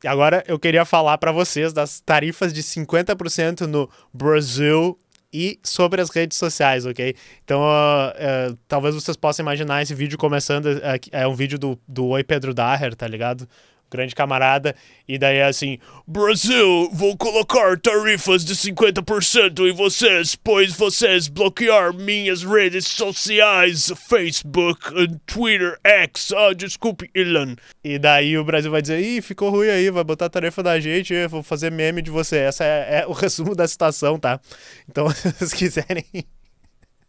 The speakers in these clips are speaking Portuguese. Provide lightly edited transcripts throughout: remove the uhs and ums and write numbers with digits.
E agora eu queria falar para vocês das tarifas de 50% no Brasil e sobre as redes sociais, ok? Então, talvez vocês possam imaginar esse vídeo começando, é um vídeo do Oi Pedro Daher, tá ligado? Grande camarada, e daí é assim: Brasil, vou colocar tarifas de 50% em vocês, pois vocês bloquear minhas redes sociais, Facebook, Twitter, X, desculpe, Elon. E daí o Brasil vai dizer: ih, ficou ruim aí, vai botar tarifa da gente, eu vou fazer meme de você. Essa é o resumo da situação, tá? Então, se vocês quiserem...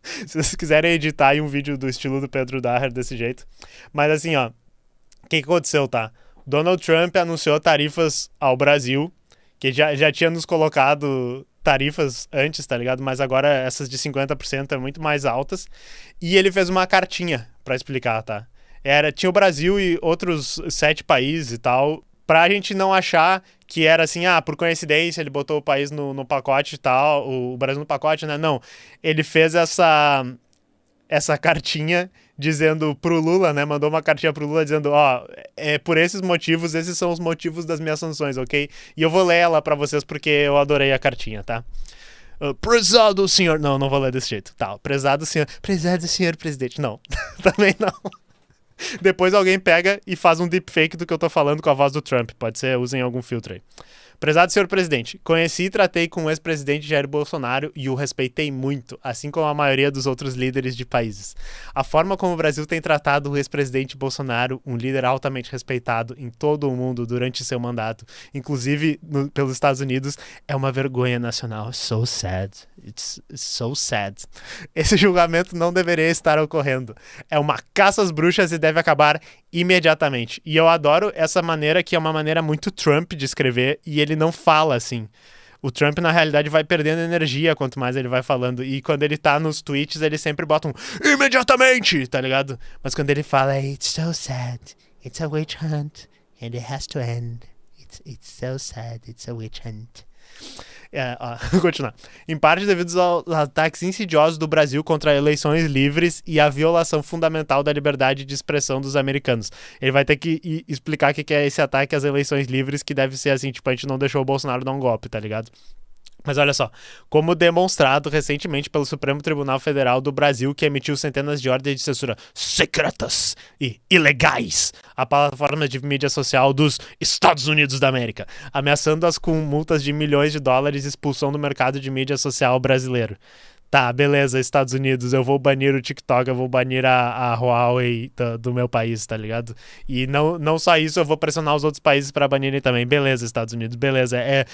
Se vocês quiserem editar aí um vídeo do estilo do Pedro Daher desse jeito. Mas assim, ó, o que aconteceu, tá? Donald Trump anunciou tarifas ao Brasil, que já tinha nos colocado tarifas antes, tá ligado? Mas agora essas de 50% é muito mais altas. E ele fez uma cartinha pra explicar, tá? Tinha o Brasil e outros 7 países e tal, pra gente não achar que era assim, por coincidência ele botou o país no pacote e tal, o Brasil no pacote, né? Não, ele fez essa cartinha dizendo pro Lula, né? Mandou uma cartinha pro Lula dizendo, por esses motivos, esses são os motivos das minhas sanções, ok? E eu vou ler ela pra vocês porque eu adorei a cartinha, tá? Prezado senhor... Não vou ler desse jeito. Tá, prezado senhor presidente. Não, também não. Depois alguém pega e faz um deepfake do que eu tô falando com a voz do Trump. Pode ser, usem algum filtro aí. Prezado senhor presidente, conheci e tratei com o ex-presidente Jair Bolsonaro e o respeitei muito, assim como a maioria dos outros líderes de países. A forma como o Brasil tem tratado o ex-presidente Bolsonaro, um líder altamente respeitado em todo o mundo durante seu mandato, inclusive pelos Estados Unidos, é uma vergonha nacional. So sad. It's so sad. Esse julgamento não deveria estar ocorrendo. É uma caça às bruxas e deve acabar imediatamente. E eu adoro essa maneira, que é uma maneira muito Trump de escrever, e ele não fala assim. O Trump, na realidade, vai perdendo energia quanto mais ele vai falando. E quando ele tá nos tweets, ele sempre bota um imediatamente, tá ligado? Mas quando ele fala, it's so sad, it's a witch hunt, and it has to end. It's so sad, it's a witch hunt. Vou continuar. Em parte devido aos ataques insidiosos do Brasil contra eleições livres e a violação fundamental da liberdade de expressão dos americanos. Ele vai ter que explicar o que é esse ataque às eleições livres, que deve ser assim, tipo, a gente não deixou o Bolsonaro dar um golpe, tá ligado? Mas olha só, como demonstrado recentemente pelo Supremo Tribunal Federal do Brasil, que emitiu centenas de ordens de censura secretas e ilegais à plataforma de mídia social dos Estados Unidos da América, ameaçando-as com multas de milhões de dólares e expulsão do mercado de mídia social brasileiro. Tá, beleza, Estados Unidos, eu vou banir o TikTok, eu vou banir a Huawei do meu país, tá ligado? E não só isso, eu vou pressionar os outros países pra banirem também. Beleza, Estados Unidos, beleza. É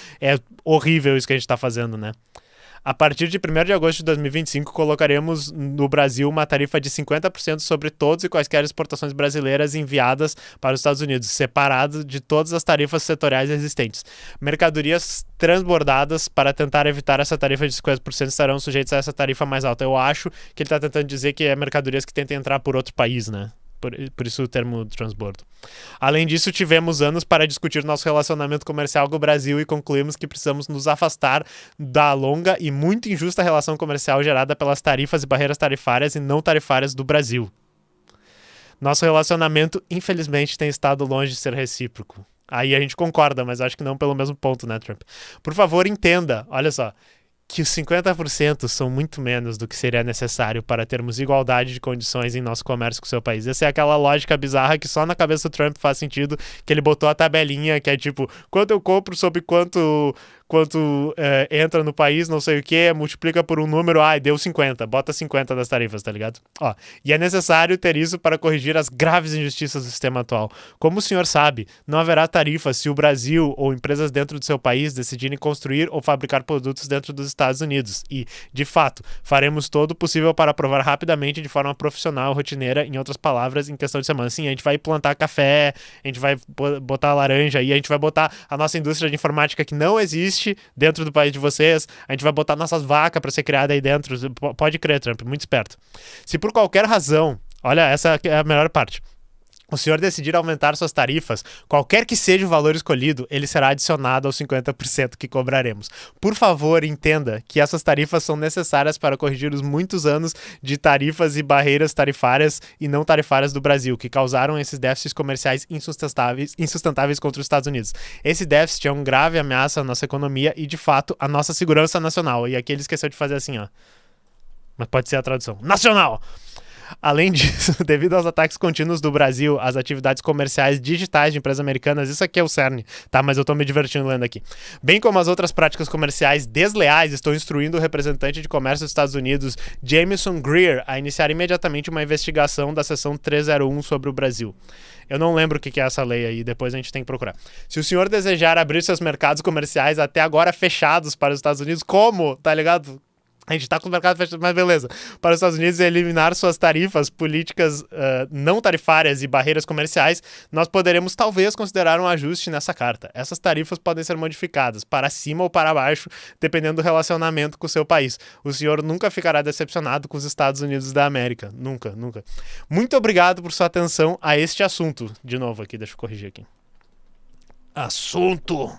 horrível isso que a gente tá fazendo, né? A partir de 1º de agosto de 2025, colocaremos no Brasil uma tarifa de 50% sobre todas e quaisquer exportações brasileiras enviadas para os Estados Unidos, separado de todas as tarifas setoriais existentes. Mercadorias transbordadas para tentar evitar essa tarifa de 50% estarão sujeitas a essa tarifa mais alta. Eu acho que ele está tentando dizer que é mercadorias que tentam entrar por outro país, né? Por isso o termo transbordo. Além disso, tivemos anos para discutir nosso relacionamento comercial com o Brasil e concluímos que precisamos nos afastar da longa e muito injusta relação comercial gerada pelas tarifas e barreiras tarifárias e não tarifárias do Brasil. Nosso relacionamento, infelizmente, tem estado longe de ser recíproco. Aí a gente concorda, mas acho que não pelo mesmo ponto, né, Trump? Por favor, entenda, olha só, que os 50% são muito menos do que seria necessário para termos igualdade de condições em nosso comércio com o seu país. Essa é aquela lógica bizarra que só na cabeça do Trump faz sentido, que ele botou a tabelinha que é tipo, quanto eu compro sobre quanto entra no país, não sei o que, multiplica por um número, deu 50, bota 50 das tarifas, tá ligado? E é necessário ter isso para corrigir as graves injustiças do sistema atual. Como o senhor sabe, não haverá tarifa se o Brasil ou empresas dentro do seu país decidirem construir ou fabricar produtos dentro dos Estados Unidos. E, de fato, faremos todo o possível para aprovar rapidamente de forma profissional, rotineira, em outras palavras, em questão de semana. Sim, a gente vai plantar café, a gente vai botar laranja e a gente vai botar a nossa indústria de informática que não existe dentro do país de vocês, a gente vai botar nossas vacas para ser criada aí dentro. Pode crer, Trump, muito esperto. Se por qualquer razão, olha, essa é a melhor parte. o senhor decidir aumentar suas tarifas, qualquer que seja o valor escolhido, ele será adicionado aos 50% que cobraremos. Por favor, entenda que essas tarifas são necessárias para corrigir os muitos anos de tarifas e barreiras tarifárias e não tarifárias do Brasil, que causaram esses déficits comerciais insustentáveis contra os Estados Unidos. Esse déficit é uma grave ameaça à nossa economia e, de fato, à nossa segurança nacional. E aqui ele esqueceu de fazer assim, ó. Mas pode ser a tradução. Nacional! Além disso, devido aos ataques contínuos do Brasil às atividades comerciais digitais de empresas americanas, isso aqui é o cerne, tá? Mas eu tô me divertindo lendo aqui. Bem como as outras práticas comerciais desleais, estou instruindo o representante de comércio dos Estados Unidos, Jameson Greer, a iniciar imediatamente uma investigação da seção 301 sobre o Brasil. Eu não lembro o que é essa lei aí, depois a gente tem que procurar. Se o senhor desejar abrir seus mercados comerciais até agora fechados para os Estados Unidos, como? Tá ligado? A gente tá com o mercado fechado, mas beleza. Para os Estados Unidos eliminar suas tarifas, políticas não tarifárias e barreiras comerciais, nós poderemos talvez considerar um ajuste nessa carta. Essas tarifas podem ser modificadas para cima ou para baixo, dependendo do relacionamento com o seu país. O senhor nunca ficará decepcionado com os Estados Unidos da América. Nunca, nunca. Muito obrigado por sua atenção a este assunto. De novo aqui, deixa eu corrigir aqui. Assunto!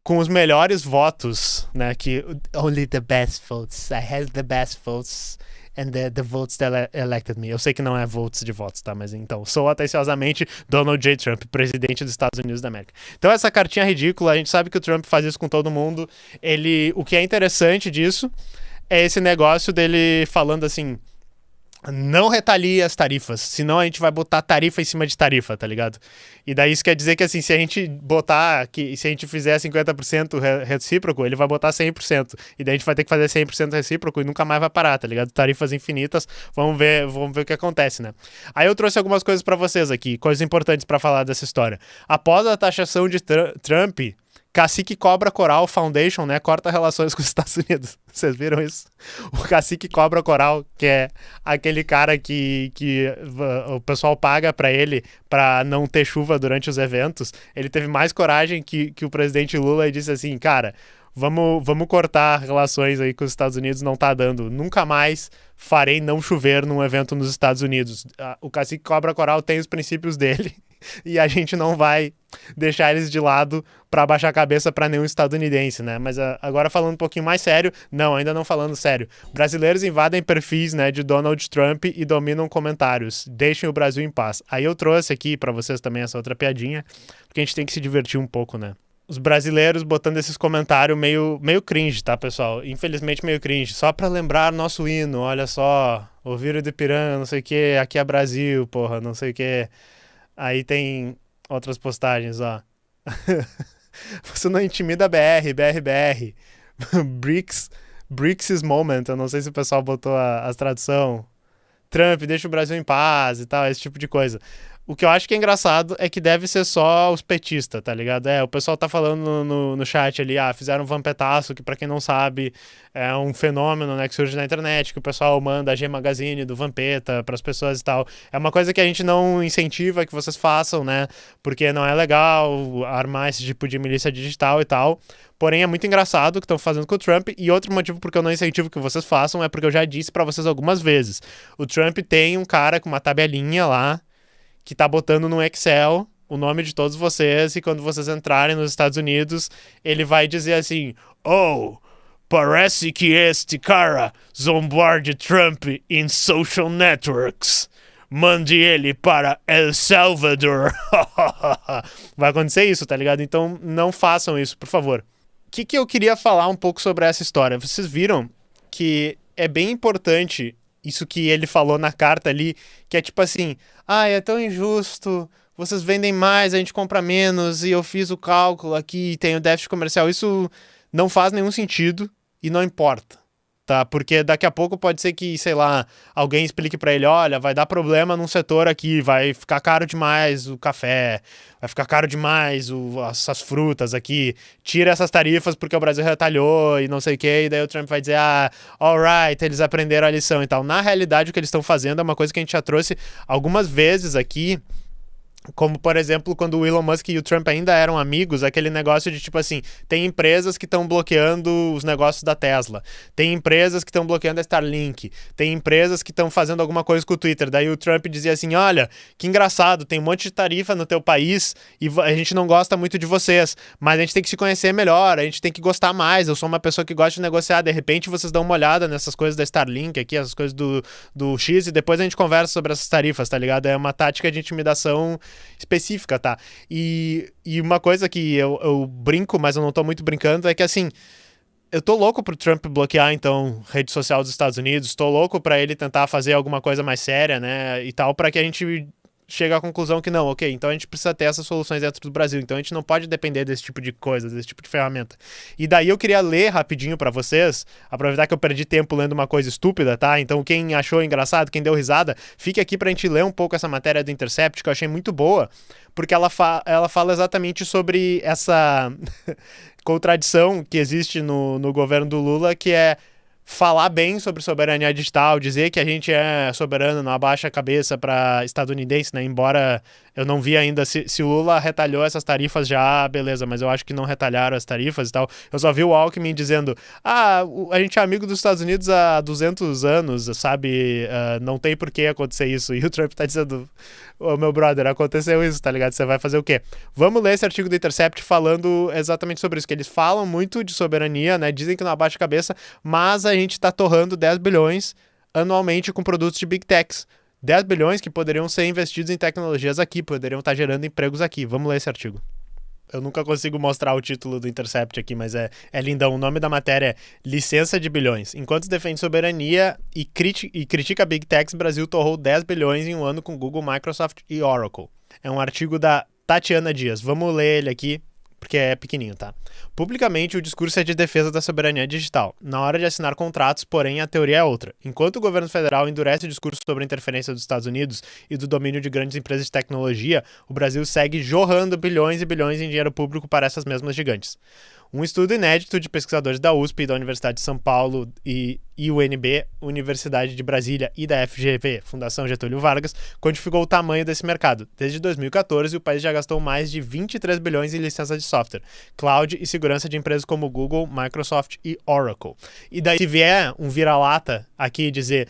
Com os melhores votos, né, que only the best votes, I have the best votes and the votes that elected me. Eu sei que não é votes de votos, tá, mas então, sou atenciosamente Donald J. Trump, presidente dos Estados Unidos da América. Então essa cartinha ridícula, a gente sabe que o Trump faz isso com todo mundo, o que é interessante disso é esse negócio dele falando assim, não retalie as tarifas, senão a gente vai botar tarifa em cima de tarifa, tá ligado? E daí isso quer dizer que assim, se a gente se a gente fizer 50% recíproco, ele vai botar 100%. E daí a gente vai ter que fazer 100% recíproco e nunca mais vai parar, tá ligado? Tarifas infinitas, vamos ver o que acontece, né? Aí eu trouxe algumas coisas pra vocês aqui, coisas importantes pra falar dessa história. Após a taxação de Trump, Cacique Cobra Coral Foundation, né, corta relações com os Estados Unidos. Vocês viram isso? O Cacique Cobra Coral, que é aquele cara que o pessoal paga pra ele pra não ter chuva durante os eventos, ele teve mais coragem que o presidente Lula e disse assim, cara, vamos cortar relações aí com os Estados Unidos, não tá dando. Nunca mais farei não chover num evento nos Estados Unidos. O Cacique Cobra Coral tem os princípios dele. E a gente não vai deixar eles de lado para baixar a cabeça para nenhum estadunidense, né? Mas agora falando um pouquinho mais sério, não, ainda não falando sério. Brasileiros invadem perfis, né, de Donald Trump e dominam comentários. Deixem o Brasil em paz. Aí eu trouxe aqui para vocês também essa outra piadinha, porque a gente tem que se divertir um pouco, né? Os brasileiros botando esses comentários meio cringe, tá, pessoal? Infelizmente meio cringe. Só pra lembrar nosso hino, olha só. Ouviram de Piranga, não sei o que, aqui é Brasil, porra, não sei o que. Aí tem outras postagens, ó. Você não intimida BR. BRICS moment. Eu não sei se o pessoal botou a tradução. Trump, deixa o Brasil em paz e tal, esse tipo de coisa. O que eu acho que é engraçado é que deve ser só os petistas, tá ligado? O pessoal tá falando no chat ali, fizeram um vampetaço, que pra quem não sabe é um fenômeno, né, que surge na internet, que o pessoal manda a G Magazine do Vampeta pras pessoas e tal. É uma coisa que a gente não incentiva que vocês façam, né, porque não é legal armar esse tipo de milícia digital e tal. Porém, é muito engraçado o que estão fazendo com o Trump. E outro motivo porque eu não incentivo que vocês façam é porque eu já disse pra vocês algumas vezes. O Trump tem um cara com uma tabelinha lá, que tá botando no Excel o nome de todos vocês, e quando vocês entrarem nos Estados Unidos, ele vai dizer assim, parece que este cara zombarde Trump em social networks. Mande ele para El Salvador. Vai acontecer isso, tá ligado? Então não façam isso, por favor. O que eu queria falar um pouco sobre essa história? Vocês viram que é bem importante isso que ele falou na carta ali, que é tipo assim, é tão injusto, vocês vendem mais, a gente compra menos, e eu fiz o cálculo aqui, tem o déficit comercial. Isso não faz nenhum sentido e não importa, tá? Porque daqui a pouco pode ser que, sei lá, alguém explique pra ele, olha, vai dar problema num setor aqui, vai ficar caro demais o café, vai ficar caro demais essas frutas aqui, tira essas tarifas porque o Brasil retalhou e não sei o que, e daí o Trump vai dizer, alright, eles aprenderam a lição e tal. Na realidade, o que eles estão fazendo é uma coisa que a gente já trouxe algumas vezes aqui, Como, por exemplo, quando o Elon Musk e o Trump ainda eram amigos, aquele negócio de tipo assim, tem empresas que estão bloqueando os negócios da Tesla, tem empresas que estão bloqueando a Starlink, tem empresas que estão fazendo alguma coisa com o Twitter. Daí o Trump dizia assim, olha, que engraçado, tem um monte de tarifa no teu país e a gente não gosta muito de vocês, mas a gente tem que se conhecer melhor, a gente tem que gostar mais, eu sou uma pessoa que gosta de negociar, de repente vocês dão uma olhada nessas coisas da Starlink aqui, essas coisas do X, e depois a gente conversa sobre essas tarifas, tá ligado? É uma tática de intimidação específica, tá? E uma coisa que eu brinco, mas eu não tô muito brincando, é que assim, eu tô louco pro Trump bloquear, então, rede social dos Estados Unidos, tô louco pra ele tentar fazer alguma coisa mais séria, né, e tal, pra que a gente chegue à conclusão que não, ok, então a gente precisa ter essas soluções dentro do Brasil, então a gente não pode depender desse tipo de coisa, desse tipo de ferramenta. E daí eu queria ler rapidinho pra vocês, aproveitar que eu perdi tempo lendo uma coisa estúpida, tá? Então quem achou engraçado, quem deu risada, fique aqui pra gente ler um pouco essa matéria do Intercept, que eu achei muito boa, porque ela fala exatamente sobre essa contradição que existe no governo do Lula, que é falar bem sobre soberania digital, dizer que a gente é soberano, não abaixa a cabeça para estadunidense, né? Embora eu não vi ainda se o Lula retalhou essas tarifas já, beleza, mas eu acho que não retalharam as tarifas e tal. Eu só vi o Alckmin dizendo, a gente é amigo dos Estados Unidos há 200 anos, sabe? Não tem por que acontecer isso. E o Trump tá dizendo, ô meu brother, aconteceu isso, tá ligado? Você vai fazer o quê? Vamos ler esse artigo do Intercept falando exatamente sobre isso, que eles falam muito de soberania, né? Dizem que não abaixa a cabeça, mas a gente tá torrando 10 bilhões anualmente com produtos de Big Techs. 10 bilhões que poderiam ser investidos em tecnologias aqui, poderiam estar gerando empregos aqui. Vamos ler esse artigo. Eu nunca consigo mostrar o título do Intercept aqui, mas é lindão. O nome da matéria é Licença de Bilhões. Enquanto defende soberania e critica Big Techs, Brasil torrou 10 bilhões em um ano com Google, Microsoft e Oracle. É um artigo da Tatiana Dias. Vamos ler ele aqui, porque é pequenininho, tá? Publicamente, o discurso é de defesa da soberania digital. Na hora de assinar contratos, porém, a teoria é outra. Enquanto o governo federal endurece o discurso sobre a interferência dos Estados Unidos e do domínio de grandes empresas de tecnologia, o Brasil segue jorrando bilhões e bilhões em dinheiro público para essas mesmas gigantes. Um estudo inédito de pesquisadores da USP, da Universidade de São Paulo e UNB, Universidade de Brasília e da FGV, Fundação Getúlio Vargas, quantificou o tamanho desse mercado. Desde 2014, o país já gastou mais de 23 bilhões em licenças de software, cloud e segurança de empresas como Google, Microsoft e Oracle. E daí, se vier um vira-lata aqui dizer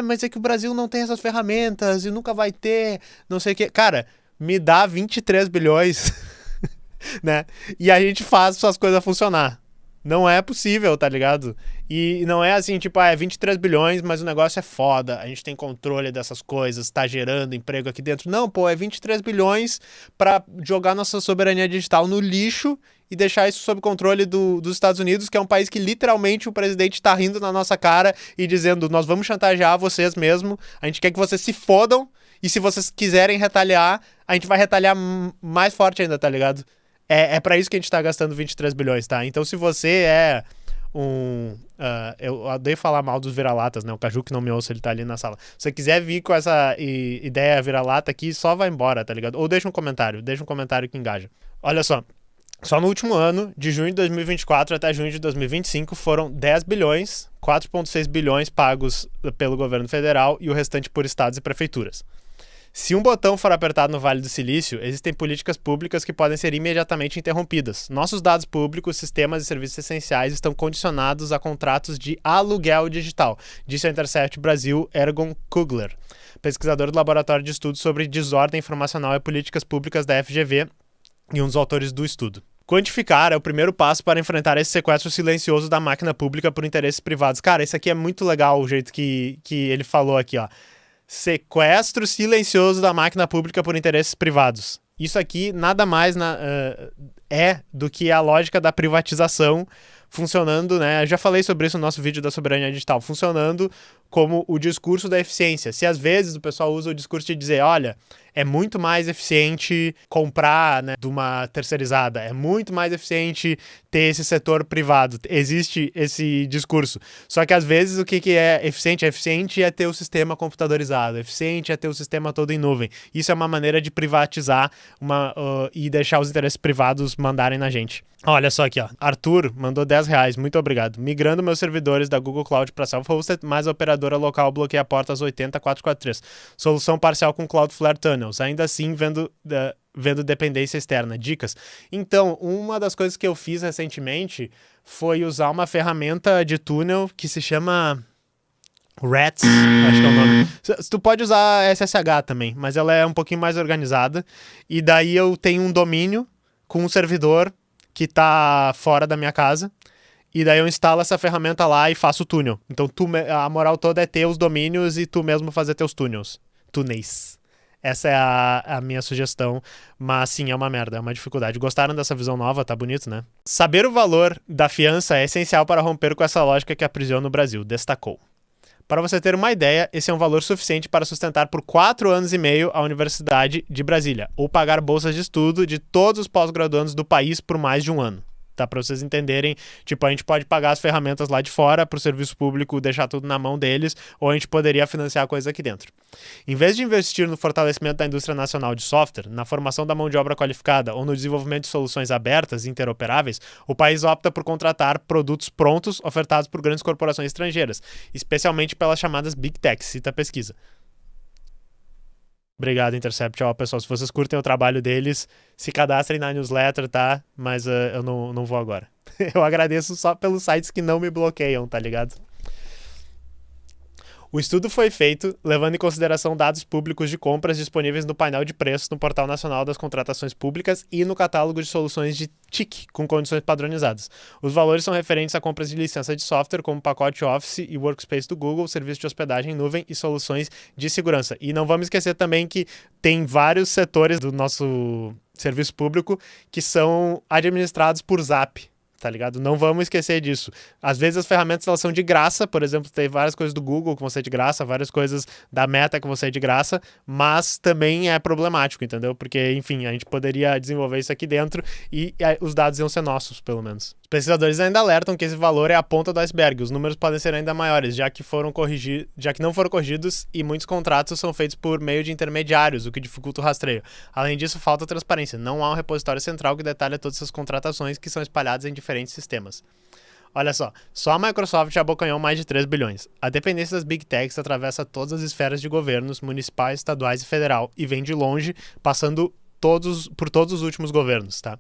mas é que o Brasil não tem essas ferramentas e nunca vai ter, não sei o quê. Cara, me dá 23 bilhões... né? E a gente faz suas coisas funcionar. Não é possível, tá ligado? E não é assim, tipo, é 23 bilhões, mas o negócio é foda, a gente tem controle dessas coisas, tá gerando emprego aqui dentro. Não, pô, é 23 bilhões pra jogar nossa soberania digital no lixo e deixar isso sob controle dos Estados Unidos, que é um país que literalmente o presidente tá rindo na nossa cara e dizendo, nós vamos chantagear vocês mesmo, a gente quer que vocês se fodam e se vocês quiserem retaliar, a gente vai retaliar mais forte ainda, tá ligado? É pra isso que a gente tá gastando 23 bilhões, tá? Então, se você é eu odeio falar mal dos vira-latas, né? O Caju que não me ouça, ele tá ali na sala. Se você quiser vir com essa ideia vira-lata aqui, só vai embora, tá ligado? Ou deixa um comentário que engaja. Olha só. Só no último ano, de junho de 2024 até junho de 2025, foram 10 bilhões, 4,6 bilhões pagos pelo governo federal e o restante por estados e prefeituras. Se um botão for apertado no Vale do Silício, existem políticas públicas que podem ser imediatamente interrompidas. Nossos dados públicos, sistemas e serviços essenciais estão condicionados a contratos de aluguel digital, disse a Intercept Brasil Ergon Kugler, pesquisador do Laboratório de Estudos sobre Desordem Informacional e Políticas Públicas da FGV e um dos autores do estudo. Quantificar é o primeiro passo para enfrentar esse sequestro silencioso da máquina pública por interesses privados. Cara, isso aqui é muito legal, o jeito que ele falou aqui, ó. Sequestro silencioso da máquina pública por interesses privados. Isso aqui nada mais é do que a lógica da privatização funcionando, né? Eu já falei sobre isso no nosso vídeo da soberania digital, funcionando como o discurso da eficiência. Se às vezes o pessoal usa o discurso de dizer, olha, é muito mais eficiente comprar, né, de uma terceirizada, é muito mais eficiente ter esse setor privado. Existe esse discurso. Só que às vezes o que é eficiente? É eficiente é ter o sistema computadorizado, eficiente é ter o sistema todo em nuvem. Isso é uma maneira de privatizar e deixar os interesses privados mandarem na gente. Olha só aqui, ó. Arthur mandou R$10, muito obrigado. Migrando meus servidores da Google Cloud para self-hosted, mas a operação operadora local bloqueia portas 80.443. Solução parcial com Cloudflare Tunnels. Ainda assim, vendo dependência externa. Dicas. Então, uma das coisas que eu fiz recentemente foi usar uma ferramenta de túnel que se chama Rats, acho que é o nome. Tu pode usar SSH também, mas ela é um pouquinho mais organizada. E daí eu tenho um domínio com um servidor que tá fora da minha casa. E daí eu instalo essa ferramenta lá e faço o túnel. Então a moral toda é ter os domínios e tu mesmo fazer teus túneis. Essa é a minha sugestão, mas sim, é uma merda, é uma dificuldade. Gostaram dessa visão nova? Tá bonito, né? Saber o valor da fiança é essencial para romper com essa lógica que aprisiona o Brasil, destacou. Para você ter uma ideia, esse é um valor suficiente para sustentar por 4 anos e meio a Universidade de Brasília, ou pagar bolsas de estudo de todos os pós-graduandos do país por mais de um ano. Tá, para vocês entenderem, tipo, a gente pode pagar as ferramentas lá de fora para o serviço público, deixar tudo na mão deles, ou a gente poderia financiar a coisa aqui dentro. Em vez de investir no fortalecimento da indústria nacional de software, na formação da mão de obra qualificada ou no desenvolvimento de soluções abertas e interoperáveis, o país opta por contratar produtos prontos ofertados por grandes corporações estrangeiras, especialmente pelas chamadas Big Techs, cita a pesquisa. Obrigado, Intercept. Ó, pessoal, se vocês curtem o trabalho deles, se cadastrem na newsletter, tá? Mas eu não vou agora. Eu agradeço só pelos sites que não me bloqueiam, tá ligado? O estudo foi feito levando em consideração dados públicos de compras disponíveis no painel de preços no Portal Nacional das Contratações Públicas e no catálogo de soluções de TIC, com condições padronizadas. Os valores são referentes a compras de licença de software, como pacote Office e Workspace do Google, serviço de hospedagem em nuvem e soluções de segurança. E não vamos esquecer também que tem vários setores do nosso serviço público que são administrados por Zap. Tá ligado? Não vamos esquecer disso. Às vezes as ferramentas elas são de graça, por exemplo, tem várias coisas do Google que vão ser de graça, várias coisas da Meta que vão ser de graça, mas também é problemático, entendeu? Porque, enfim, a gente poderia desenvolver isso aqui dentro e os dados iam ser nossos, pelo menos. Os pesquisadores ainda alertam que esse valor é a ponta do iceberg. Os números podem ser ainda maiores, já que não foram corrigidos e muitos contratos são feitos por meio de intermediários, o que dificulta o rastreio. Além disso, falta transparência. Não há um repositório central que detalhe todas essas contratações que são espalhadas em diferentes sistemas. Olha só a Microsoft já abocanhou mais de 3 bilhões. A dependência das Big Techs atravessa todas as esferas de governos, municipais, estaduais e federal, e vem de longe, passando por todos os últimos governos, tá?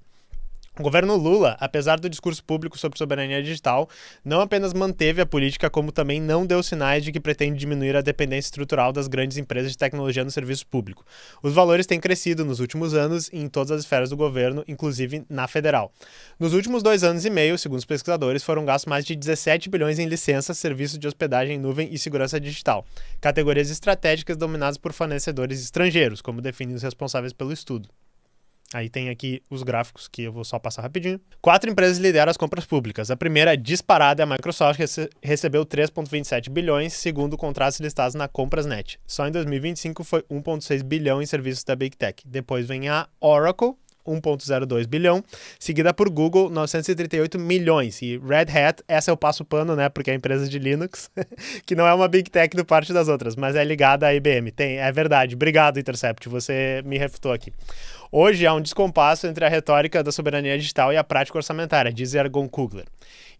O governo Lula, apesar do discurso público sobre soberania digital, não apenas manteve a política, como também não deu sinais de que pretende diminuir a dependência estrutural das grandes empresas de tecnologia no serviço público. Os valores têm crescido nos últimos anos em todas as esferas do governo, inclusive na federal. Nos últimos 2 anos e meio, segundo os pesquisadores, foram gastos mais de 17 bilhões em licenças, serviços de hospedagem em nuvem e segurança digital, categorias estratégicas dominadas por fornecedores estrangeiros, como definem os responsáveis pelo estudo. Aí tem aqui os gráficos que eu vou só passar rapidinho. 4 empresas lideram as compras públicas. A primeira disparada é a Microsoft, que recebeu 3,27 bilhões, segundo contratos listados na Comprasnet. Só em 2025 foi 1,6 bilhão em serviços da Big Tech. Depois vem a Oracle, 1,02 bilhão, seguida por Google, 938 milhões. E Red Hat, essa eu passo o pano, né, porque é a empresa de Linux, que não é uma Big Tech do parte das outras, mas é ligada à IBM. É verdade. Obrigado, Intercept, você me refutou aqui. Hoje há um descompasso entre a retórica da soberania digital e a prática orçamentária, diz Ergon Kugler.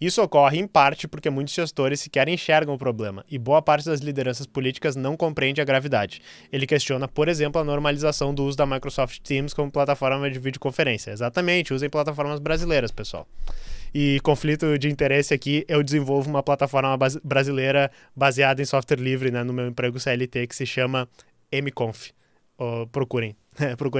Isso ocorre, em parte, porque muitos gestores sequer enxergam o problema e boa parte das lideranças políticas não compreende a gravidade. Ele questiona, por exemplo, a normalização do uso da Microsoft Teams como plataforma de videoconferência. Exatamente, usem plataformas brasileiras, pessoal. E conflito de interesse aqui, eu desenvolvo uma plataforma brasileira baseada em software livre, né, no meu emprego CLT, que se chama MConf. Procurem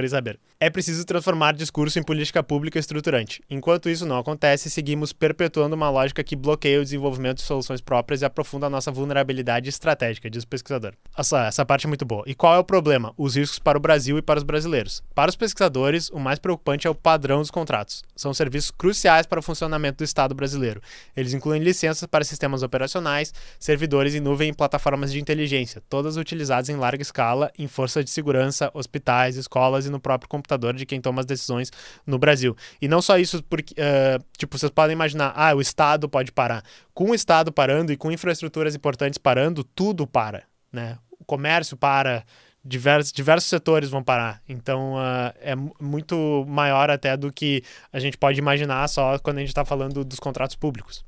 saber. É preciso transformar discurso em política pública estruturante. Enquanto isso não acontece, seguimos perpetuando uma lógica que bloqueia o desenvolvimento de soluções próprias e aprofunda a nossa vulnerabilidade estratégica, diz o pesquisador. Essa parte é muito boa. E qual é o problema? Os riscos para o Brasil e para os brasileiros. Para os pesquisadores, o mais preocupante é o padrão dos contratos. São serviços cruciais para o funcionamento do Estado brasileiro. Eles incluem licenças para sistemas operacionais, servidores em nuvem e plataformas de inteligência, todas utilizadas em larga escala em forças de segurança, hospitais, escolas e no próprio computador de quem toma as decisões no Brasil. E não só isso, porque vocês podem imaginar, o Estado pode parar. Com o Estado parando e com infraestruturas importantes parando, tudo para, né? O comércio para, diversos setores vão parar. Então, é muito maior até do que a gente pode imaginar só quando a gente está falando dos contratos públicos.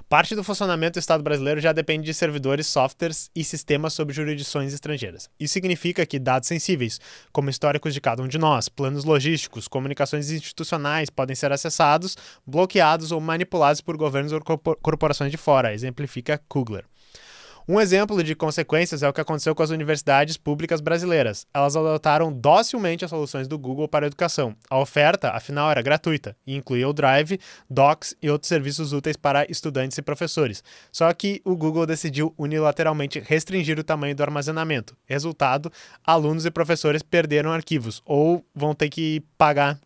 Parte do funcionamento do Estado brasileiro já depende de servidores, softwares e sistemas sob jurisdições estrangeiras. Isso significa que dados sensíveis, como históricos de cada um de nós, planos logísticos, comunicações institucionais podem ser acessados, bloqueados ou manipulados por governos ou corporações de fora, exemplifica Kugler. Um exemplo de consequências é o que aconteceu com as universidades públicas brasileiras. Elas adotaram docilmente as soluções do Google para a educação. A oferta, afinal, era gratuita e incluía o Drive, Docs e outros serviços úteis para estudantes e professores. Só que o Google decidiu unilateralmente restringir o tamanho do armazenamento. Resultado, alunos e professores perderam arquivos ou vão ter que pagar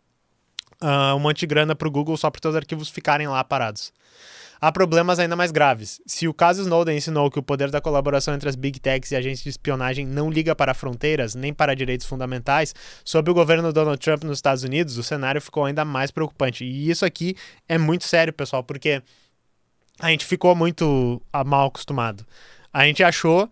um monte de grana para o Google só para os seus arquivos ficarem lá parados. Há problemas ainda mais graves. Se o caso Snowden ensinou que o poder da colaboração entre as Big Techs e agências de espionagem não liga para fronteiras, nem para direitos fundamentais, sob o governo Donald Trump nos Estados Unidos, o cenário ficou ainda mais preocupante. E isso aqui é muito sério, pessoal, porque a gente ficou muito mal acostumado. A gente achou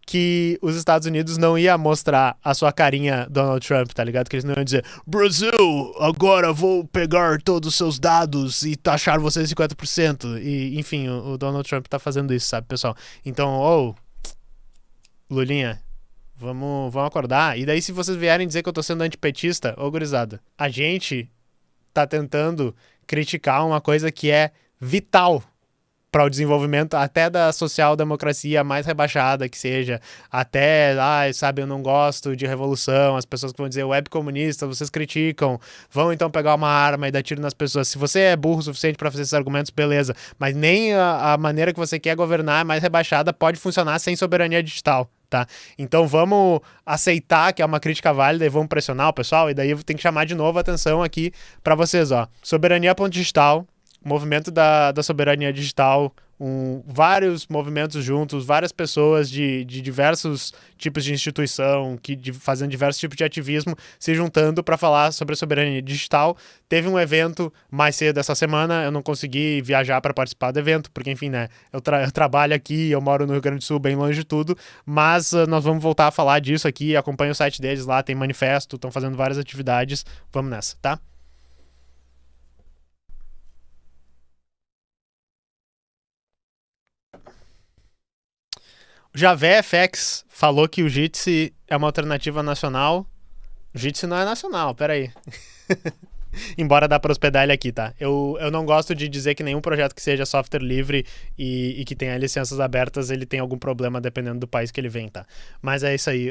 que os Estados Unidos não ia mostrar a sua carinha Donald Trump, tá ligado? Que eles não iam dizer, Brasil, agora vou pegar todos os seus dados e taxar você 50%. E, enfim, o Donald Trump tá fazendo isso, sabe, pessoal? Então, Lulinha, vamos acordar. E daí, se vocês vierem dizer que eu tô sendo antipetista, gurizada, a gente tá tentando criticar uma coisa que é vital para o desenvolvimento até da social-democracia mais rebaixada que seja, até, sabe, eu não gosto de revolução, as pessoas que vão dizer web comunista, vocês criticam, vão então pegar uma arma e dar tiro nas pessoas. Se você é burro o suficiente para fazer esses argumentos, beleza, mas nem a maneira que você quer governar mais rebaixada pode funcionar sem soberania digital, tá? Então vamos aceitar que é uma crítica válida e vamos pressionar o pessoal, e daí eu tenho que chamar de novo a atenção aqui para vocês, ó. Soberania.digital, movimento da soberania digital, vários movimentos juntos, várias pessoas de diversos tipos de instituição, fazendo diversos tipos de ativismo, se juntando para falar sobre a soberania digital. Teve um evento mais cedo essa semana, eu não consegui viajar para participar do evento, porque, enfim, né, eu trabalho aqui, eu moro no Rio Grande do Sul, bem longe de tudo, mas nós vamos voltar a falar disso aqui, acompanha o site deles lá, tem manifesto, estão fazendo várias atividades, vamos nessa, tá? O JavéFX falou que o Jitsi é uma alternativa nacional. O Jitsi não é nacional, peraí. Embora dá para hospedar ele aqui, tá? Eu não gosto de dizer que nenhum projeto que seja software livre e que tenha licenças abertas, ele tem algum problema dependendo do país que ele vem, tá? Mas é isso aí.